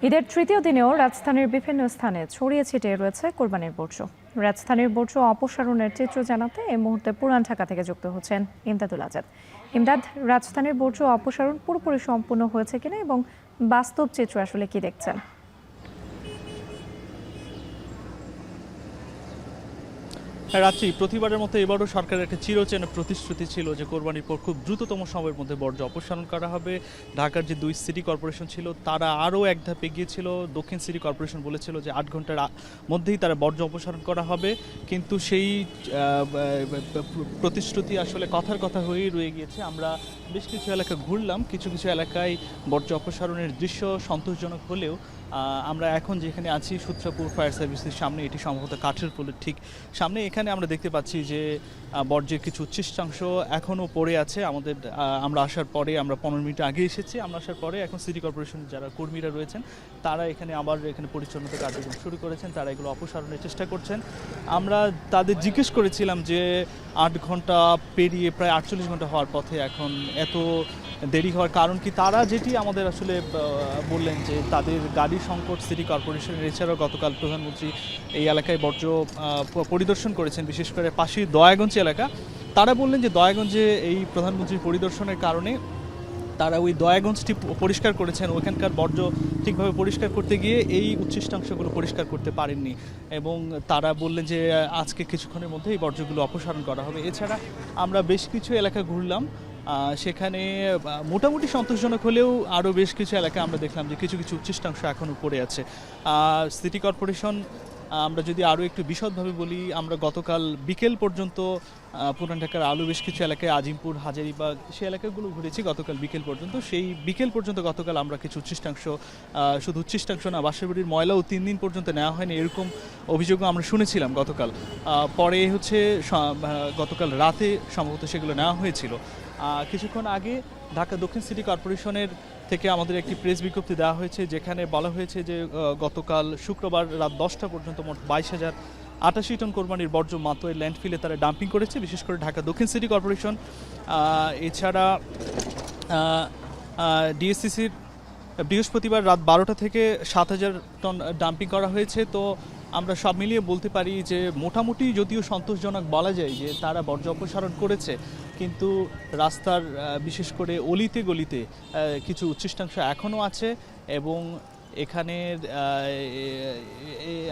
ঈদের তৃতীয় দিনেও রাজধানীর বিভিন্ন স্থানে ছড়িয়ে ছিটিয়ে রয়েছে কোরবানির বর্জ্য। রাজধানীর বর্জ্য অপসারণের চিত্র জানাতে এই মুহূর্তে পুরান ঢাকা থেকে যুক্ত হচ্ছেন ইমদাদুল আজাদ। ইমদাদ, রাজধানীর বর্জ্য অপসারণ পুরোপুরি সম্পূর্ণ হয়েছে কিনা এবং বাস্তব চিত্র আসলে কি দেখছেন? রাত্রি প্রতিবারের মতো এবারও সরকারের একটা চিরচেনা প্রতিশ্রুতি ছিল যে কোরবানির পর খুব দ্রুততম সময়ের মধ্যে বর্জ্য অপসারণ করা হবে। ঢাকার যে 2 সিটি কর্পোরেশন ছিল তারা আরও এক ধাপ এগিয়ে ছিল। দক্ষিণ সিটি কর্পোরেশন বলেছিল যে 8 ঘন্টার মধ্যেই তারা বর্জ্য অপসারণ করা হবে, কিন্তু সেই প্রতিশ্রুতি আসলে কথার কথা হয়েই রয়ে গিয়েছে। আমরা বেশ কিছু এলাকা ঘুরলাম, কিছু কিছু এলাকায় বর্জ্য অপসারণের দৃশ্য সন্তোষজনক হলেও আমরা এখন যেখানে আছি সূত্রাপুর ফায়ার সার্ভিসের সামনে, এটি সম্ভবত কাঠের পোলের ঠিক সামনে, এখানে আমরা দেখতে পাচ্ছি যে বর্জ্যের কিছু উচ্ছিষ্টাংশ এখনও পড়ে আছে। আমরা আসার পরে, আমরা 15 মিনিট আগে এসেছি, আমরা আসার পরে এখন সিটি কর্পোরেশনের যারা কর্মীরা রয়েছেন তারা এখানে পরিচ্ছন্নতা কার্যক্রম শুরু করেছেন, তারা এগুলো অপসারণের চেষ্টা করছেন। আমরা তাদের জিজ্ঞেস করেছিলাম যে 8 ঘন্টা পেরিয়ে প্রায় 48 ঘন্টা হওয়ার পথে এখন এত দেরি হওয়ার কারণ কি। তারা যেটি আমাদের আসলে বললেন যে তাদের গাড়ি সংকট সিটি কর্পোরেশনের, এছাড়াও গতকাল প্রধানমন্ত্রী এই এলাকায় বর্জ্য পরিদর্শন করেছেন, বিশেষ করে পাশেই দয়াগঞ্জ এলাকা। তারা বললেন যে দয়াগঞ্জে এই প্রধানমন্ত্রীর পরিদর্শনের কারণে তারা ওই দয়াগঞ্জটি পরিষ্কার করেছেন, ওখানকার বর্জ্য ঠিকভাবে পরিষ্কার করতে গিয়ে এই উচ্ছিষ্টাংশগুলো পরিষ্কার করতে পারেননি, এবং তারা বললেন যে আজকে কিছুক্ষণের মধ্যে এই বর্জ্যগুলো অপসারণ করা হবে। এছাড়া আমরা বেশ কিছু এলাকা ঘুরলাম, সেখানে মোটামুটি সন্তোষজনক হলেও আরও বেশ কিছু এলাকা আমরা দেখলাম যে কিছু কিছু উচ্ছিষ্টাংশ এখনও পড়ে আছে। সিটি কর্পোরেশন, আমরা যদি আরও একটু বিশদভাবে বলি, আমরা গতকাল বিকেল পর্যন্ত পুরান ঢাকার আরও বেশ কিছু এলাকায়, আজিমপুর, হাজারীবাগ, সেই এলাকাগুলো ঘুরেছি গতকাল বিকেল পর্যন্ত। সেই বিকেল পর্যন্ত গতকাল আমরা কিছু উচ্ছিষ্টাংশ, শুধু উচ্ছিষ্টাংশ না, বাসার বাড়ির ময়লাও 3 দিন পর্যন্ত নেওয়া হয়নি, এরকম অভিযোগও আমরা শুনেছিলাম গতকাল। পরে গতকাল রাতে সম্ভবত সেগুলো নেওয়া হয়েছিল। কিছুক্ষণ আগে ঢাকা দক্ষিণ সিটি কর্পোরেশনের থেকে আমাদের একটি প্রেস বিজ্ঞপ্তি দেওয়া হয়েছে, যেখানে বলা হয়েছে যে গতকাল শুক্রবার রাত 10টা পর্যন্ত মোট 22,088 টন কোরবানির বর্জ্য মাতোয়ার ল্যান্ডফিলে তারা ডাম্পিং করেছে, বিশেষ করে ঢাকা দক্ষিণ সিটি কর্পোরেশন। এছাড়া ডিএসসিসির বৃহস্পতিবার রাত 12টা থেকে 7,000 টন ডাম্পিং করা হয়েছে। তো আমরা সব মিলিয়ে বলতে পারি যে মোটামুটি, যদিও সন্তোষজনক বলা যায় যে তারা বর্জ্য অপসারণ করেছে, কিন্তু রাস্তার বিশেষ করে অলিতে গলিতে কিছু উচ্ছিষ্টাংশ এখনও আছে, এবং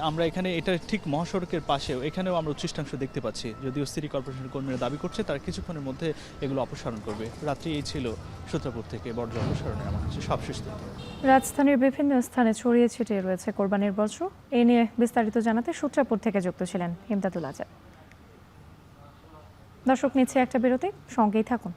আমরা এখানে এটা ঠিক মহাসড়কের পাশেও এখানেও আমরা উচ্ছিষ্টাংশ দেখতে পাচ্ছি, যদিও সিটি কর্পোরেশনের কর্মীরা দাবি করছে তারা কিছুক্ষণের মধ্যে এগুলো অপসারণ করবে। রাত্রি এই ছিল সূত্রাপুর থেকে বর্জ্য অপসারণের আমার কাছে সবশেষ তথ্য। রাজধানীর বিভিন্ন স্থানে ছড়িয়ে ছিটিয়ে রয়েছে কোরবানির বর্জ্য। এই নিয়ে বিস্তারিত জানাতে সূত্রাপুর থেকে যুক্ত ছিলেন ইমদাদুল আজাদ। দর্শক, নিচ্ছে একটা বিরতি, সঙ্গেই থাকুন।